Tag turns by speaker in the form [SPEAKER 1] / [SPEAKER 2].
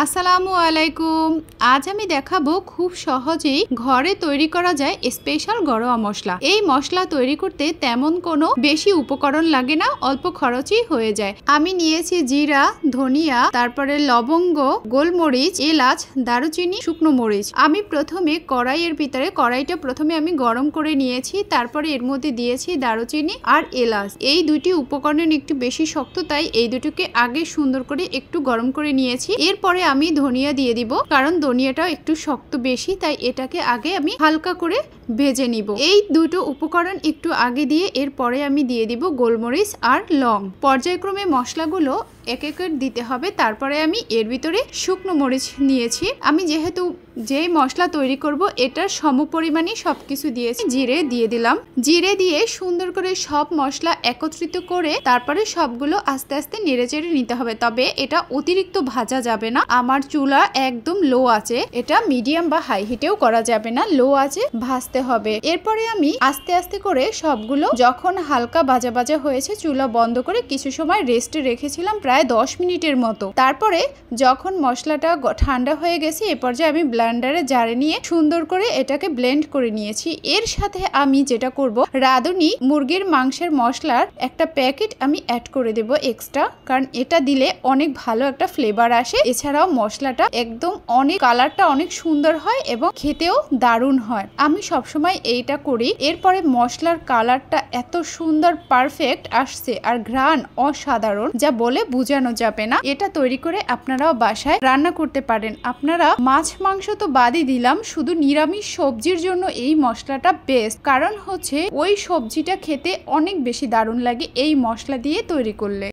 [SPEAKER 1] আসসালামু আলাইকুম। আজ আমি দেখাবো খুব সহজেই ঘরে তৈরি করা যায় স্পেশাল গরম মশলা। এই মশলা তৈরি করতে তেমন কোনো বেশি উপকরণ লাগে না, অল্প খরচই হয়ে যায়। আমি নিয়েছি জিরা, ধনিয়া, তারপরে লবঙ্গ, গোলমরিচ, এলাচ, দারুচিনি, শুকনো মরিচ। আমি প্রথমে কড়াইয়ের ভিতরে কড়াইটা প্রথমে আমি গরম করে নিয়েছি, তারপরে এর মধ্যে দিয়েছি দারুচিনি আর এলাচ। এই দুটি উপকরণ একটু বেশি শক্ত, তাই এই দুটোকে আগে সুন্দর করে একটু গরম করে নিয়েছি। এরপরে আমি ধনিয়া দিয়ে দিব, কারণ ধনিয়াটা একটু শক্ত বেশি, তাই এটাকে আগে আমি হালকা করে ভেজে নিব। এই দুটো উপকরণ একটু আগে দিয়ে এরপরে আমি দিয়ে দিব গোলমরিচ আর লং। পর্যায়ক্রমে মশলাগুলো এক এক দিতে হবে। তারপরে আমি এর ভিতরে শুকনো মরিচ নিয়েছি। আমি যেহেতু যে মশলা তৈরি করব এটার সমপরিমাণে সবকিছু দিয়েছি। জিরে দিয়ে দিলাম। জিরে দিয়ে সুন্দর করে সব মশলা একত্রিত করে তারপরে সবগুলো আস্তে আস্তে নেড়েচেড়ে নিতে হবে। তবে এটা অতিরিক্ত ভাজা যাবে না। আমার চুলা একদম লো আছে, এটা মিডিয়াম বা হাই হিটেও করা যাবে না, লো আছে ভাজতে হবে। এরপরে আমি আস্তে আস্তে করে সবগুলো যখন হালকা ভাজা ভাজা হয়েছে চুলা বন্ধ করে কিছু সময় রেস্টে রেখেছিলাম, প্রায় 10 মিনিটের মতো। তারপরে যখন মশলাটা ঠান্ডা হয়ে গেছে এ পর্যায়ে আমি ব্লেন্ডারে জারে নিয়ে সুন্দর করে এটাকে ব্লেন্ড করে নিয়েছি। এর সাথে আমি যেটা করব, রাঁধুনি মুরগির মাংসের মশলার একটা প্যাকেট আমি অ্যাড করে দেব এক্সট্রা, কারণ এটা দিলে অনেক ভালো একটা ফ্লেভার আসে। এছাড়াও মশলাটা একদম অনেক কালারটা অনেক সুন্দর হয় এবং খেতেও দারুণ হয়। আমি সবসময় এইটা করি। এরপরে মশলার কালারটা এত সুন্দর পারফেক্ট আসছে আর ঘ্রাণ অসাধারণ, যা বলে বোঝানো যাবে না। এটা তৈরি করে আপনারাও বাসায় রান্না করতে পারেন। আপনারা মাছ মাংস তো বাদই দিলাম, শুধু নিরামিষ সবজির জন্য এই মশলাটা বেস্ট। কারণ হচ্ছে ওই সবজিটা খেতে অনেক বেশি দারুণ লাগে এই মশলা দিয়ে তৈরি করলে।